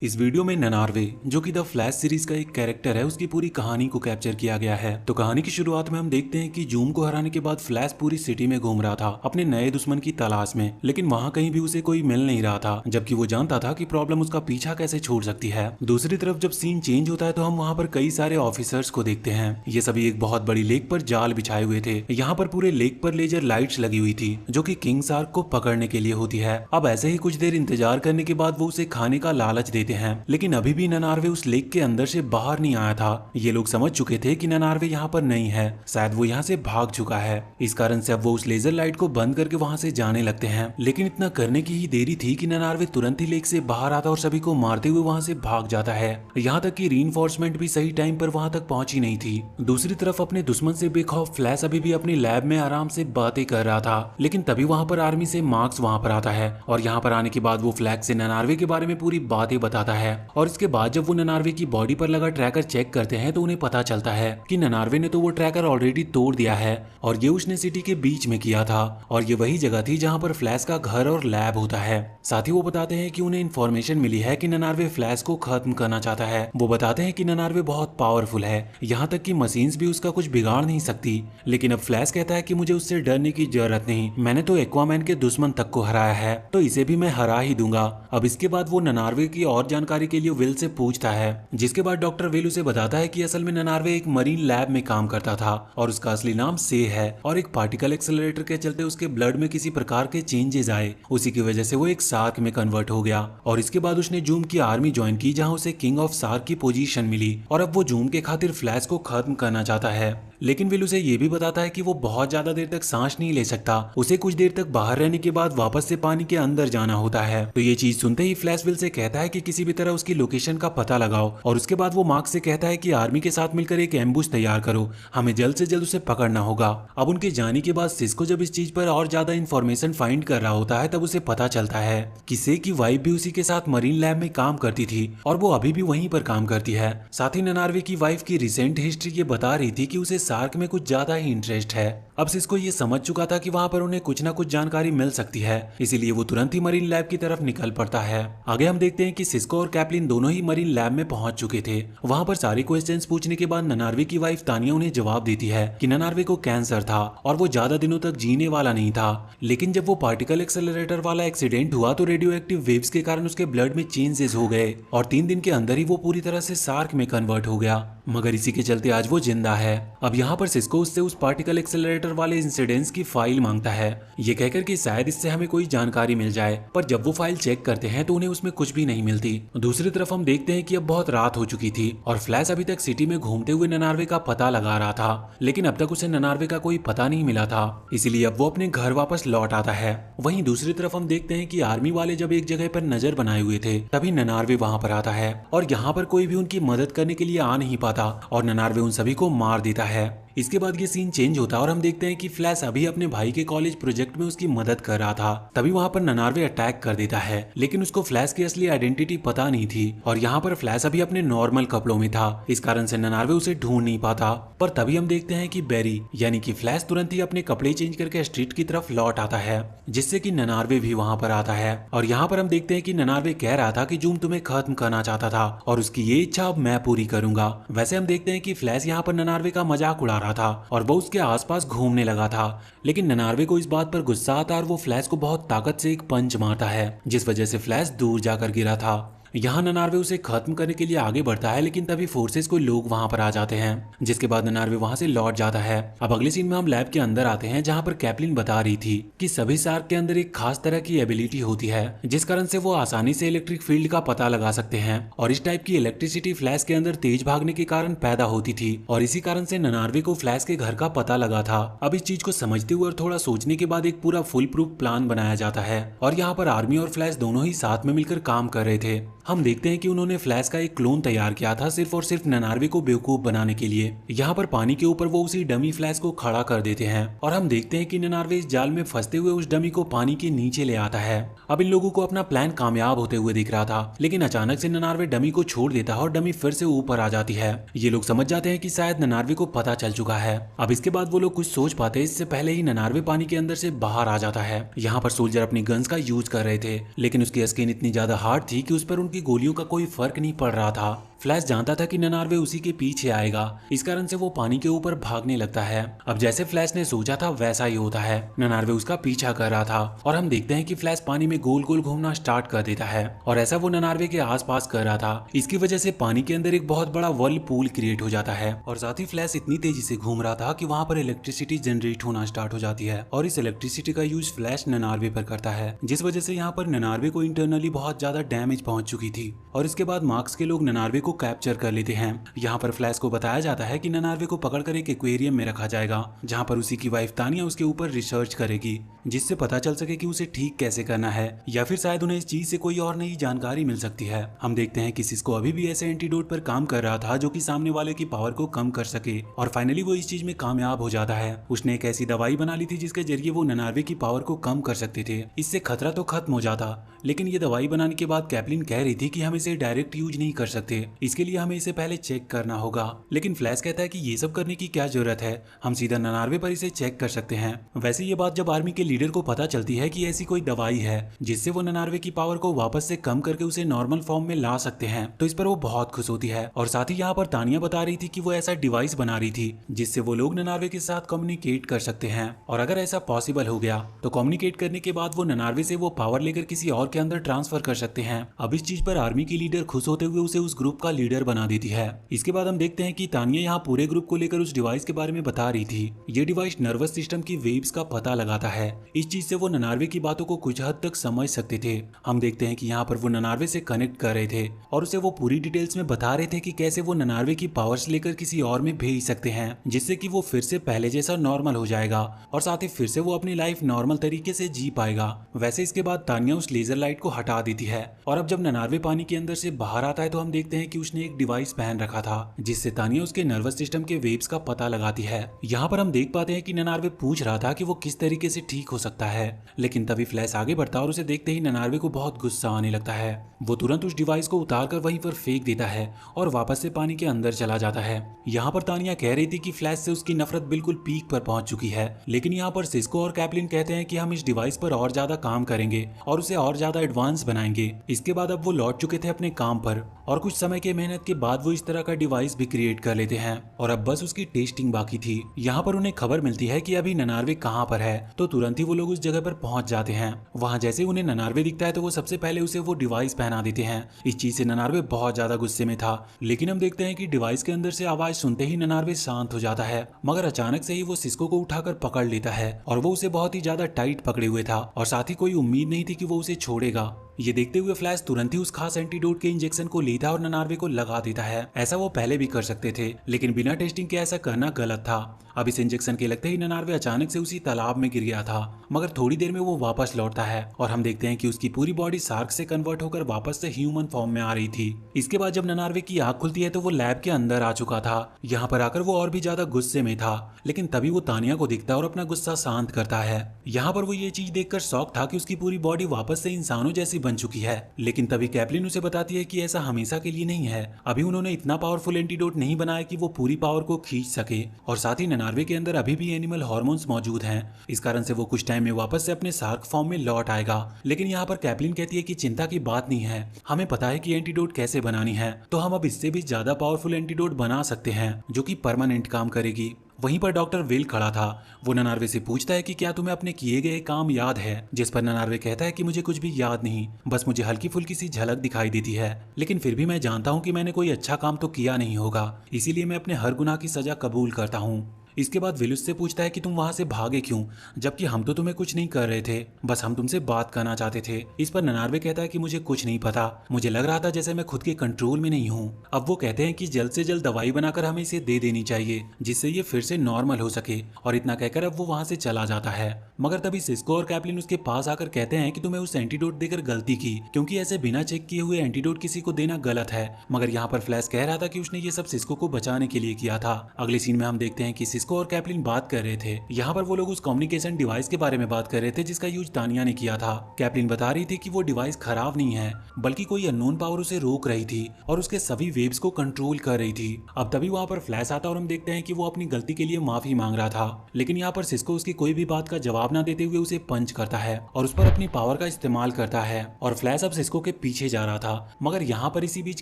इस वीडियो में ननार्वे जो कि द फ्लैश सीरीज का एक कैरेक्टर है उसकी पूरी कहानी को कैप्चर किया गया है। तो कहानी की शुरुआत में हम देखते हैं कि जूम को हराने के बाद फ्लैश पूरी सिटी में घूम रहा था अपने नए दुश्मन की तलाश में, लेकिन वहाँ कहीं भी उसे कोई मिल नहीं रहा था, जबकि वो जानता था कि प्रॉब्लम उसका पीछा कैसे छोड़ सकती है। दूसरी तरफ जब सीन चेंज होता है तो हम वहाँ पर कई सारे ऑफिसर्स को देखते हैं। ये सभी एक बहुत बड़ी लेक पर जाल बिछाए हुए थे। यहाँ पर पूरे लेक पर लेजर लाइट्स लगी हुई थी जो कि किंग शार्क को पकड़ने के लिए होती है। अब ऐसे ही कुछ देर इंतजार करने के बाद वो उसे खाने का लालच देते हैं, लेकिन अभी भी ननार्वे उस लेक के अंदर से बाहर नहीं आया था। ये लोग समझ चुके थे कि ननार्वे यहाँ पर नहीं है, शायद वो यहाँ से भाग चुका है। इस कारण से अब वो उस लेजर लाइट को बंद करके वहाँ से जाने लगते हैं, लेकिन इतना करने की ही देरी थी कि ननार्वे तुरंत ही लेक से बाहर आता और सभी को मारते हुए वहाँ से भाग जाता है। यहाँ तक कि रीइंफोर्समेंट भी सही टाइम पर वहाँ तक पहुंची नहीं थी। दूसरी तरफ अपने दुश्मन से बेखौफ फ्लैश अभी भी अपनी लैब में आराम से बातें कर रहा था, लेकिन तभी वहाँ पर आर्मी से मार्क्स वहाँ पर आता है और यहाँ पर आने के बाद वो फ्लैग से ननार्वे के बारे में पूरी बातें बताता है। और इसके बाद जब वो ननार्वे की बॉडी पर लगा ट्रैकर चेक करते हैं तो उन्हें पता चलता है कि ननार्वे ने तो वो ट्रैकर ऑलरेडी तोड़ दिया है और ये उसने सिटी के बीच में किया था और ये वही जगह थी जहाँ पर फ्लैश का घर और लैब होता है। साथ ही वो बताते हैं कि उन्हें इन्फॉर्मेशन मिली है कि ननार्वे फ्लैश को खत्म करना चाहता है। वो बताते हैं कि ननार्वे बहुत पावरफुल है, यहाँ तक कि मशीन्स भी उसका कुछ बिगाड़ नहीं सकती। लेकिन अब फ्लैश कहता है कि मुझे उससे डरने की जरूरत नहीं, मैंने तो एक्वामैन के दुश्मन तक को हराया है, तो इसे भी मैं हरा ही दूंगा। अब इसके बाद वो ननार्वे की और जानकारी के लिए विल से पूछता है, जिसके बाद डॉक्टर विल उसे बताता है कि असल में ननार्वे एक मरीन लैब में काम करता था और उसका असली नाम से है और एक पार्टिकल एक्सेलरेटर के चलते उसके ब्लड में किसी प्रकार के चेंजेस आए, उसी की वजह से वो एक शार्क में कन्वर्ट हो गया और इसके बाद उसने जूम की आर्मी ज्वाइन की जहां उसे किंग ऑफ शार्क की पोजीशन मिली और अब वो जूम के खातिर फ्लैश को खत्म करना चाहता है। लेकिन विल उसे ये भी बताता है कि वो बहुत ज्यादा देर तक सांस नहीं ले सकता, उसे कुछ देर तक बाहर रहने के बाद वापस से पानी के अंदर जाना होता है। तो ये चीज सुनते ही फ्लैश विल से कहता है कि किसी भी तरह उसकी लोकेशन का पता लगाओ और उसके बाद वो मार्क से कहता है कि आर्मी के साथ मिलकर एक एम्बुश तैयार करो, हमें जल्द से जल्द उसे पकड़ना होगा। अब उनके जाने के बाद सिस्को जब इस चीज पर और ज्यादा इन्फॉर्मेशन फाइंड कर रहा होता है तब उसे पता चलता है कि से की वाइफ भी उसी के साथ मरीन लैब में काम करती थी और वो अभी भी वहीं पर काम करती है। साथ ही ननार्वे की वाइफ की रिसेंट हिस्ट्री ये बता रही थी कि उसे शार्क में कुछ ज्यादा ही इंटरेस्ट है। अब सिस्को ये समझ चुका था कि वहाँ पर उन्हें कुछ ना कुछ जानकारी मिल सकती है, इसीलिए वो तुरंत ही मरीन लैब की तरफ निकल पड़ता है। आगे हम देखते हैं कि सिस्को और कैप्लिन दोनों ही मरीन लैब में पहुंच चुके थे। वहाँ पर सारे क्वेश्चंस पूछने के बाद ननार्वे की वाइफ तानिया उन्हें जवाब देती है कि ननार्वे को कैंसर था और वो ज्यादा दिनों तक जीने वाला नहीं था, लेकिन जब वो पार्टिकल एक्सेलरेटर वाला एक्सीडेंट हुआ तो रेडियो एक्टिव वेव्स के कारण उसके ब्लड में चेंजेस हो गए और 3 दिन के अंदर ही वो पूरी तरह से शार्क में कन्वर्ट हो गया, मगर इसी के चलते आज वो जिंदा है। अब यहाँ पर सिस्को उससे उस पार्टिकल एक्सेलरेटर वाले इंसिडेंट्स की फाइल मांगता है, ये कहकर कि शायद इससे हमें कोई जानकारी मिल जाए, पर जब वो फाइल चेक करते हैं तो उन्हें उसमें कुछ भी नहीं मिलती। दूसरी तरफ हम देखते हैं कि अब बहुत रात हो चुकी थी और फ्लैश अभी तक सिटी में घूमते हुए ननार्वे का पता लगा रहा था, लेकिन अब तक उसे ननार्वे का कोई पता नहीं मिला था, इसीलिए अब वो अपने घर वापस लौट आता है। वहीं दूसरी तरफ हम देखते हैं कि आर्मी वाले जब एक जगह पर नजर बनाए हुए थे तभी ननार्वे वहां पर आता है और यहाँ पर कोई भी उनकी मदद करने के लिए आ नहीं पाता और ननार्वे उन सभी को मार देता है। इसके बाद ये सीन चेंज होता है और हम देखते हैं कि फ्लैश अभी अपने भाई के कॉलेज प्रोजेक्ट में उसकी मदद कर रहा था, तभी वहाँ पर ननार्वे अटैक कर देता है, लेकिन उसको फ्लैश की असली आइडेंटिटी पता नहीं थी और यहाँ पर फ्लैश अभी अपने नॉर्मल कपड़ों में था, इस कारण से ननार्वे उसे ढूंढ नहीं पाता। पर तभी हम देखते हैं कि बैरी यानी कि फ्लैश तुरंत ही अपने कपड़े चेंज करके स्ट्रीट की तरफ लौट आता है, जिससे कि ननार्वे भी वहाँ पर आता है और यहाँ पर हम देखते हैं कि ननार्वे कह रहा था कि जूम तुम्हें खत्म करना चाहता था और उसकी ये इच्छा अब मैं पूरी करूंगा। वैसे हम देखते हैं कि फ्लैश यहाँ पर ननार्वे का मजाक उड़ा रहा था और वो उसके आसपास घूमने लगा था, लेकिन ननार्वे को इस बात पर गुस्सा आता और वो फ्लैश को बहुत ताकत से एक पंच मारता है, जिस वजह से फ्लैश दूर जाकर गिरा था। यहाँ ननार्वे उसे खत्म करने के लिए आगे बढ़ता है, लेकिन तभी फोर्सेस कोई लोग वहाँ पर आ जाते हैं, जिसके बाद ननार्वे वहाँ से लौट जाता है। अब अगले सीन में हम लैब के अंदर आते हैं जहाँ पर कैप्लिन बता रही थी कि सभी शार्क के अंदर एक खास तरह की एबिलिटी होती है जिस कारण से वो आसानी से इलेक्ट्रिक फील्ड का पता लगा सकते हैं और इस टाइप की इलेक्ट्रिसिटी फ्लैश के अंदर तेज भागने के कारण पैदा होती थी और इसी कारण से ननार्वे को फ्लैश के घर का पता लगा था। अब इस चीज को समझते हुए और थोड़ा सोचने के बाद एक पूरा फुल प्रूफ प्लान बनाया जाता है और यहाँ पर आर्मी और फ्लैश दोनों ही साथ में मिलकर काम कर रहे थे। हम देखते हैं कि उन्होंने फ्लैश का एक क्लोन तैयार किया था सिर्फ और सिर्फ ननार्वे को बेवकूफ बनाने के लिए। यहाँ पर पानी के ऊपर वो उसी डमी फ्लैश को खड़ा कर देते हैं और हम देखते हैं कि ननार्वे इस जाल में फंसते हुए उस डमी को पानी के नीचे ले आता है। अब इन लोगों को अपना प्लान कामयाब होते हुए दिख रहा था, लेकिन अचानक से ननार्वे डमी को छोड़ देता है और डमी फिर से ऊपर आ जाती है। ये लोग समझ जाते हैं कि शायद ननार्वे को पता चल चुका है। अब इसके बाद वो लोग कुछ सोच पाते हैं, इससे पहले ही ननार्वे पानी के अंदर से बाहर आ जाता है। यहाँ पर सोल्जर अपनी गन्स का यूज कर रहे थे, लेकिन उसकी स्किन इतनी ज्यादा हार्ड थी कि उस पर उनकी की गोलियों का कोई फर्क नहीं पड़ रहा था। फ्लैश जानता था कि ननार्वे उसी के पीछे आएगा, इस कारण से वो पानी के ऊपर भागने लगता है। अब जैसे फ्लैश ने सोचा था वैसा ही होता है, ननार्वे उसका पीछा कर रहा था और हम देखते हैं कि फ्लैश पानी में गोल गोल घूमना स्टार्ट कर देता है और ऐसा वो ननार्वे के आसपास कर रहा था। इसकी वजह से पानी के अंदर एक बहुत बड़ा वर्ल पूल क्रिएट हो जाता है और साथ ही फ्लैश इतनी तेजी से घूम रहा था कि वहाँ पर इलेक्ट्रिसिटी जनरेट होना स्टार्ट हो जाती है और इस इलेक्ट्रिसिटी का यूज फ्लैश ननार्वे पर करता है, जिस वजह से यहाँ पर ननार्वे को इंटरनली बहुत ज्यादा डैमेज पहुंच चुकी थी। और इसके बाद मार्क्स के लोग ननार्वे को कैप्चर कर लेते हैं। यहाँ पर फ्लैश को बताया जाता है कि ननार्वे को पकड़कर एक एक्वेरियम में रखा जाएगा, जहाँ पर उसी की वाइफ तानिया उसके ऊपर रिसर्च करेगी, जिससे पता चल सके कि उसे ठीक कैसे करना है या फिर शायद उन्हें इस चीज से कोई और नई जानकारी मिल सकती है। हम देखते हैं कि सिस्को अभी भी ऐसे एंटीडोट पर काम कर रहा था जो कि सामने वाले की पावर को कम कर सके और फाइनली वो इस चीज में कामयाब हो जाता है। उसने एक ऐसी दवाई बना ली थी जिसके जरिए वो ननार्वे की पावर को कम कर सकते थे, इससे खतरा तो खत्म हो जाता। लेकिन ये दवाई बनाने के बाद कैप्लिन कह रही थी कि हम इसे डायरेक्ट यूज नहीं कर सकते, इसके लिए हमें इसे पहले चेक करना होगा। लेकिन फ्लैश कहता है कि ये सब करने की क्या जरूरत है, हम सीधा ननार्वे पर इसे चेक कर सकते हैं। वैसे ये बात जब आर्मी के लीडर को पता चलती है कि ऐसी कोई दवाई है जिससे वो ननार्वे की पावर को वापस से कम करके उसे नॉर्मल फॉर्म में ला सकते हैं, तो इस पर वो बहुत खुश होती है। और साथ ही यहाँ पर तानिया बता रही थी कि वो ऐसा डिवाइस बना रही थी जिससे वो लोग ननार्वे के साथ कम्युनिकेट कर सकते हैं और अगर ऐसा पॉसिबल हो गया तो कम्युनिकेट करने के बाद वो ननार्वे से वो पावर लेकर किसी और के अंदर ट्रांसफर कर सकते हैं। अब इस चीज पर आर्मी की लीडर खुश होते हुए उसे उस ग्रुप का लीडर बना देती है। इसके बाद हम देखते हैं कि तानिया यहाँ पूरे ग्रुप को लेकर उस डिवाइस के बारे में बता रही थी। ये डिवाइस नर्वस सिस्टम की वेव्स का पता लगाता है, इस चीज से वो ननार्वे की बातों को कुछ हद तक समझ सकते थे। हम देखते हैं कि यहाँ पर वो ननार्वे से कनेक्ट कर रहे थे और उसे वो पूरी डिटेल्स में बता रहे थे कि कैसे वो ननार्वे की पावर्स लेकर किसी और में भेज सकते हैं, जिससे कि वो फिर से पहले जैसा नॉर्मल हो जाएगा और साथ ही फिर से वो अपनी लाइफ नॉर्मल तरीके से जी पाएगा। वैसे इसके बाद तानिया उस लेजर लाइट को हटा देती है और अब जब ननार्वे पानी के अंदर से बाहर आता है तो हम देखते हैं कि उसने एक डिवाइस पहन रखा था जिससे तानिया उसके नर्वस सिस्टम के वेव्स का पता लगाती है। यहाँ पर हम देख पाते हैं कि ननार्वे पूछ रहा था कि वो किस तरीके से ठीक हो सकता है, लेकिन तभी फ्लैश आगे बढ़ता और उसे देखते ही ननार्वे को बहुत गुस्सा आने लगता है। वो तुरंत उस डिवाइस को उतारकर वहीं पर फेंक देता है और वापस से पानी के अंदर चला जाता है। यहाँ पर तानिया कह रही थी कि फ्लैश से उसकी नफरत बिल्कुल पीक पर पहुंच चुकी है, लेकिन यहाँ पर सिस्को और कैप्लिन कहते हैं कि हम इस डिवाइस पर और ज्यादा काम करेंगे और उसे और ज्यादा एडवांस बनाएंगे। इसके बाद अब वो लौट चुके थे अपने काम पर और कुछ समय की मेहनत के बाद वो इस तरह का डिवाइस भी क्रिएट कर लेते हैं और अब बस उसकी टेस्टिंग बाकी थी। यहाँ पर उन्हें खबर मिलती है कि अभी ननार्वे कहाँ पर है, तो तुरंत ही वो लोग उस जगह पर पहुंच जाते हैं। वहाँ जैसे उन्हें ननार्वे दिखता है तो वो सबसे पहले उसे वो डिवाइस पहना देते हैं। इस चीज से ननार्वे बहुत ज्यादा गुस्से में था, लेकिन हम देखते हैं कि डिवाइस के अंदर से आवाज सुनते ही ननार्वे शांत हो जाता है, मगर अचानक से ही वो सिस्को को उठाकर पकड़ लेता है और वो उसे बहुत ही ज्यादा टाइट पकड़े हुए था और साथ ही कोई उम्मीद नहीं थी कि वो उसे छोड़ेगा। ये देखते हुए फ्लैश तुरंत ही उस खास एंटीडोट के इंजेक्शन को लेता और ननार्वे को लगा देता है। ऐसा वो पहले भी कर सकते थे, लेकिन बिना टेस्टिंग के ऐसा करना गलत था। अब इस इंजेक्शन के लगते ही ननार्वे अचानक से उसी तालाब में गिर गया था, मगर थोड़ी देर में वो वापस लौटता है और हम देखते हैं कि उसकी पूरी बॉडी शार्क से कन्वर्ट होकर वापस से ह्यूमन फॉर्म में आ रही थी। इसके बाद जब ननार्वे की आंख खुलती है तो वो लैब के अंदर आ चुका था। यहाँ पर आकर वो और भी ज्यादा गुस्से में था, लेकिन तभी वो तानिया को दिखता है और अपना गुस्सा शांत करता है। यहाँ पर वो ये चीज देखकर शॉक था कि उसकी पूरी बॉडी वापस से इंसानों जैसी बन चुकी है, लेकिन तभी कैप्लिन उसे बताती है कि ऐसा हमेशा के लिए नहीं है। अभी उन्होंने इतना पावरफुल एंटीडोट नहीं बनाया कि वो पूरी पावर को खींच सके और साथ ही ननार्वे के अंदर अभी भी एनिमल हार्मोन्स मौजूद हैं, इस कारण से वो कुछ टाइम में वापस से अपने शार्क फॉर्म में लौट आएगा। लेकिन यहाँ पर कैप्लिन कहती है कि चिंता की बात नहीं है, हमें पता है कि एंटीडोट कैसे बनानी है, तो हम अब इससे भी ज्यादा पावरफुल एंटीडोट बना सकते हैं जो कि परमानेंट काम करेगी। वहीं पर डॉक्टर विल खड़ा था। वो ननार्वे से पूछता है कि क्या तुम्हें अपने किए गए काम याद है, जिस पर ननार्वे कहता है कि मुझे कुछ भी याद नहीं, बस मुझे हल्की फुल्की सी झलक दिखाई देती है, लेकिन फिर भी मैं जानता हूँ कि मैंने कोई अच्छा काम तो किया नहीं होगा, इसीलिए मैं अपने हर गुनाह की सजा कबूल करता हूँ। इसके बाद विल उससे पूछता है कि तुम वहां से भागे क्यों, जबकि हम तो तुम्हें कुछ नहीं कर रहे थे, बस हम तुमसे बात करना चाहते थे। इस पर ननार्वे कहता है कि मुझे कुछ नहीं पता, मुझे लग रहा था जैसे मैं खुद के कंट्रोल में नहीं हूँ। अब वो कहते हैं कि जल्द से जल्द दवाई बनाकर हमें इसे दे देनी चाहिए जिससे ये फिर से नॉर्मल हो सके, और इतना कहकर अब वो वहां से चला जाता है। मगर तभी सिस्को और कैप्लिन उसके पास आकर कहते हैं कि तुम्हें उस एंटीडोट देकर गलती की, क्योंकि ऐसे बिना चेक किए हुए एंटीडोट किसी को देना गलत है। मगर यहाँ पर फ्लैश कह रहा था कि उसने ये सब सिस्को को बचाने के लिए किया था। अगले सीन में हम देखते हैं कि सिस्को और कैप्लिन बात कर रहे थे। यहाँ पर वो लोग उस कम्युनिकेशन डिवाइस के बारे में बात कर रहे थे जिसका यूज तानिया ने किया था। कैप्लिन बता रही थी कि वो डिवाइस खराब नहीं है, बल्कि कोई अननोन पावर उसे रोक रही थी और उसके सभी वेव्स को कंट्रोल कर रही थी। अब तभी वहाँ पर फ्लैश आता और हम देखते हैं कि वो अपनी गलती के लिए माफी मांग रहा था, लेकिन यहाँ पर सिस्को उसकी कोई भी बात का जवाब न देते हुए उसे पंच करता है और उस पर अपनी पावर का इस्तेमाल करता है। और फ्लैश अब सिस्को के पीछे जा रहा था, मगर यहाँ पर इसी बीच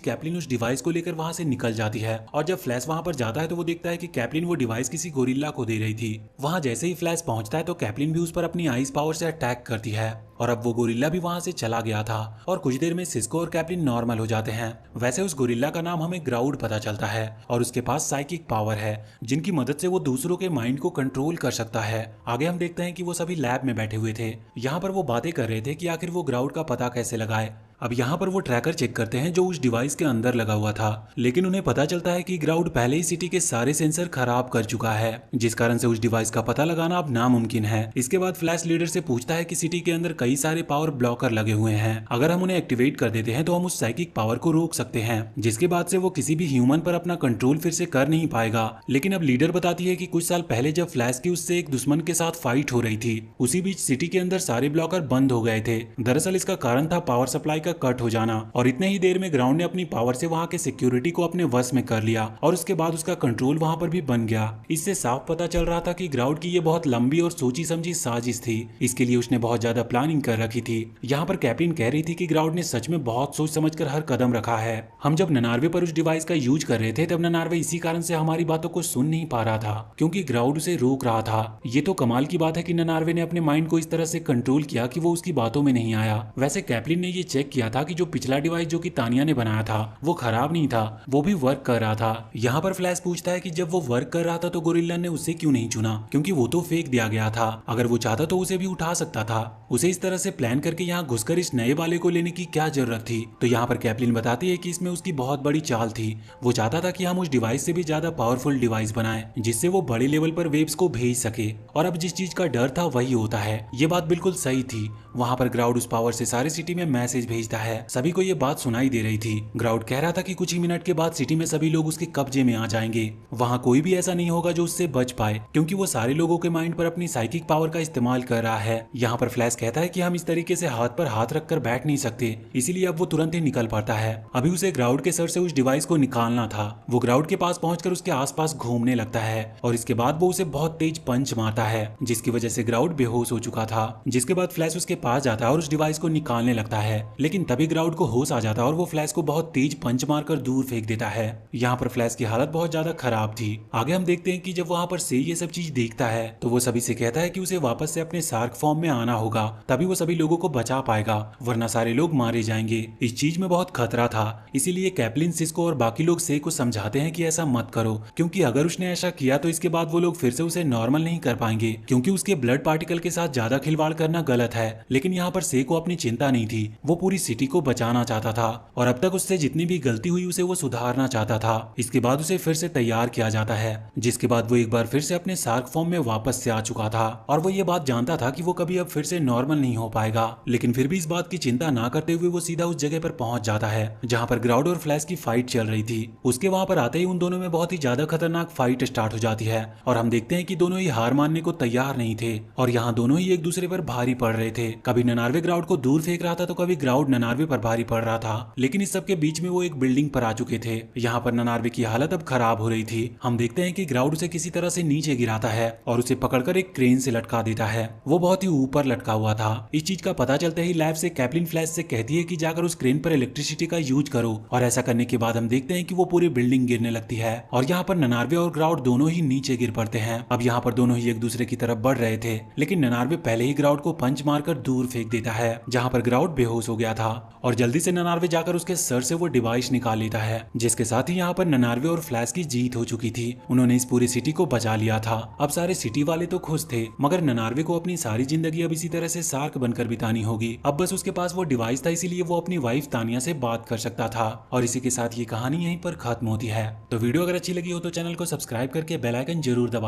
कैप्लिन उस डिवाइस को लेकर वहाँ से निकल जाती है। और जब फ्लैश वहाँ पर जाता है तो वो देखता है कि कैप्लिन वो डिवाइस किसी गोरिल्ला को दे रही थी। वहाँ जैसे ही फ्लैश पहुंचता है तो कैप्लिन भी उस पर अपनी आइस पावर से अटैक करती है और अब वो गोरिल्ला भी वहां से चला गया था और कुछ देर में सिस्को और कैप्लिन नॉर्मल हो जाते हैं। वैसे उस गोरिल्ला का नाम हमें ग्राउड पता चलता है और उसके पास साइकिक पावर है जिनकी मदद से वो दूसरों के माइंड को कंट्रोल कर सकता है। आगे हम देखते हैं कि वो सभी लैब में बैठे हुए थे। यहाँ पर वो बातें कर रहे थे कि आखिर वो ग्राउड का पता कैसे लगाए। अब यहाँ पर वो ट्रैकर चेक करते हैं जो उस डिवाइस के अंदर लगा हुआ था, लेकिन उन्हें पता चलता है कि ग्राउड पहले ही सिटी के सारे सेंसर खराब कर चुका है, जिस कारण से उस डिवाइस का पता लगाना अब नामुमकिन है। इसके बाद फ्लैश लीडर से पूछता है कि सिटी के अंदर कई सारे पावर ब्लॉकर लगे हुए हैं, अगर हम उन्हें एक्टिवेट कर देते हैं तो हम उस साइकिक पावर को रोक सकते हैं, जिसके बाद से वो किसी भी ह्यूमन पर अपना कंट्रोल फिर से कर नहीं पाएगा। लेकिन अब लीडर बताती है कि कुछ साल पहले जब फ्लैश की उससे एक दुश्मन के साथ फाइट हो रही थी, उसी बीच सिटी के अंदर सारे ब्लॉकर बंद हो गए थे। दरअसल इसका कारण था पावर सप्लाई का कट हो जाना और इतने ही देर में ग्राउंड ने अपनी पावर से वहां के सिक्योरिटी को अपने वश में कर लिया और उसके बाद उसका कंट्रोल वहां पर भी बन गया। इससे साफ पता चल रहा था कि ग्राउंड की ये बहुत लंबी और सोची समझी साजिश थी। इसके लिए उसने बहुत ज्यादा प्लानिंग कर रखी थी। यहाँ पर कैप्टन कह रही थी कि ग्राउंड ने सच में बहुत सोच समझकर हर कदम रखा है। हम जब 99 पर उस डिवाइस का यूज कर रहे थे तब 99 इसी कारण से हमारी बातों को सुन नहीं पा रहा था, क्योंकि ग्राउंड उसे रोक रहा था। ये तो कमाल की बात है कि 99 ने अपने माइंड को इस तरह से कंट्रोल किया कि वो उसकी बातों में नहीं आया। वैसे कैप्टन ने ये चेक किया था कि जो पिछला डिवाइस जो कि तानिया ने बनाया था वो खराब नहीं था, वो भी वर्क कर रहा था। यहाँ पर फ्लैश पूछता है कि जब वो वर्क कर रहा था तो गोरिल्ला ने उसे क्यों नहीं चुना, क्योंकि वो तो फेंक दिया गया था। अगर वो चाहता तो उसे भी उठा सकता था। उसे इस तरह से प्लान करके यहाँ घुसकर इस नए वाले को लेने की क्या जरूरत थी। तो यहाँ पर कैप्टन बताती है कि इसमें उसकी बहुत बड़ी चाल थी। वो चाहता था कि हम उस डिवाइस से भी ज्यादा पावरफुल डिवाइस बनाएं, जिससे वो बड़े लेवल पर वेव्स को भेज सके। और अब जिस चीज का डर था वही होता है। ये बात बिल्कुल सही थी। वहाँ पर ग्राउंड उस पावर से सारे सिटी में मैसेज भेजता है। सभी को ये बात सुनाई दे रही थी। ग्राउंड कह रहा था कि कुछ ही मिनट के बाद सिटी में सभी लोग उसके कब्जे में आ जाएंगे। वहाँ कोई भी ऐसा नहीं होगा जो उससे बच पाए, क्योंकि वो सारे लोगों के माइंड पर अपनी साइकिक पावर का इस्तेमाल कर रहा है। यहाँ पर फ्लैश कहता है कि हम इस तरीके से हाथ पर हाथ रखकर बैठ नहीं सकते, इसीलिए अब वो तुरंत ही निकल पड़ता है। अभी उसे ग्राउंड के सर से उस डिवाइस को निकालना था। वो ग्राउंड के पास पहुंचकर उसके आसपास घूमने लगता है और इसके बाद वो उसे बहुत तेज पंच मारता है, जिसकी वजह से ग्राउंड बेहोश हो चुका था। जिसके बाद फ्लैश उसके पास जाता है और उस डिवाइस को निकालने लगता है, लेकिन तभी ग्राउंड को होश आ जाता है और वो फ्लैश को बहुत तेज पंच मारकर दूर फेंक देता है। यहाँ पर फ्लैश की हालत बहुत ज्यादा खराब थी। आगे हम देखते हैं कि जब वहाँ पर से ये सब चीज देखता है तो वो सभी से कहता है कि उसे वापस से अपने शार्क फॉर्म में आना होगा, तभी वो सभी लोगों को बचा पाएगा, वरना सारे लोग मारे जाएंगे। इस चीज में बहुत खतरा था, इसीलिए कैप्टन सिस्को और बाकी लोग से को समझाते हैं कि ऐसा मत करो, क्योंकि अगर उसने ऐसा किया तो इसके बाद वो लोग फिर से उसे नॉर्मल नहीं कर पाएंगे, क्योंकि उसके ब्लड पार्टिकल के साथ ज्यादा खिलवाड़ करना गलत है। लेकिन यहाँ पर से को अपनी चिंता नहीं थी। वो पूरी सिटी को बचाना चाहता था और अब तक उससे जितनी भी गलती हुई उसे वो सुधारना चाहता था। इसके बाद उसे फिर से तैयार किया जाता है, जिसके बाद वो एक बार फिर से अपने शार्क फॉर्म में वापस से आ चुका था और वो ये बात जानता था कि वो कभी अब फिर से नॉर्मल नहीं हो पाएगा। लेकिन फिर भी इस बात की चिंता ना करते हुए वो सीधा उस जगह पर पहुंच जाता है जहाँ पर ग्राउंड और फ्लैश की फाइट चल रही थी। उसके वहाँ पर आते ही उन दोनों में बहुत ही ज्यादा खतरनाक फाइट स्टार्ट हो जाती है और हम देखते हैं कि दोनों ही हार मानने को तैयार नहीं थे और यहाँ दोनों ही एक दूसरे पर भारी पड़ रहे थे। कभी 99 ग्राउंड को दूर फेंक रहा था तो कभी ग्राउंड 99 पर भारी पड़ रहा था। लेकिन इस सब के बीच में वो एक बिल्डिंग पर आ चुके थे। यहाँ पर 99 की हालत अब खराब हो रही थी। हम देखते हैं कि ग्राउंड उसे किसी तरह से नीचे गिराता है और उसे पकड़कर एक क्रेन से लटका देता है। वो बहुत ही ऊपर लटका हुआ था। इस चीज का पता चलते ही लैब से कैप्टन फ्लैश से कहती है कि जाकर उस क्रेन पर इलेक्ट्रिसिटी का यूज करो और ऐसा करने के बाद हम देखते हैं कि वो पूरी बिल्डिंग गिरने लगती है और यहाँ पर 99 और ग्राउंड दोनों ही नीचे गिर पड़ते हैं। अब यहाँ पर दोनों ही एक दूसरे की तरफ बढ़ रहे थे, लेकिन 99 पहले ही ग्राउंड को पंच मारकर दूर फेंक देता है, जहाँ पर ग्राउंड बेहोश हो गया था और जल्दी से 99 जाकर उसके सर से वो डिवाइस निकाल लेता है, जिसके साथ ही यहाँ पर 99 और फ्लैश की जीत हो चुकी थी। उन्होंने इस पूरी सिटी को बचा लिया था। अब सारे सिटी वाले तो खुश थे, मगर 99 को अपनी सारी जिंदगी अब इसी तरह से शार्क बनकर बितानी होगी। अब बस उसके पास वो डिवाइस था, इसीलिए वो अपनी वाइफ तानिया से बात कर सकता था। और इसी के साथ ये कहानी यहीं पर खत्म होती है। तो वीडियो अगर अच्छी लगी हो तो चैनल को सब्सक्राइब करके बेल आइकन जरूर दबा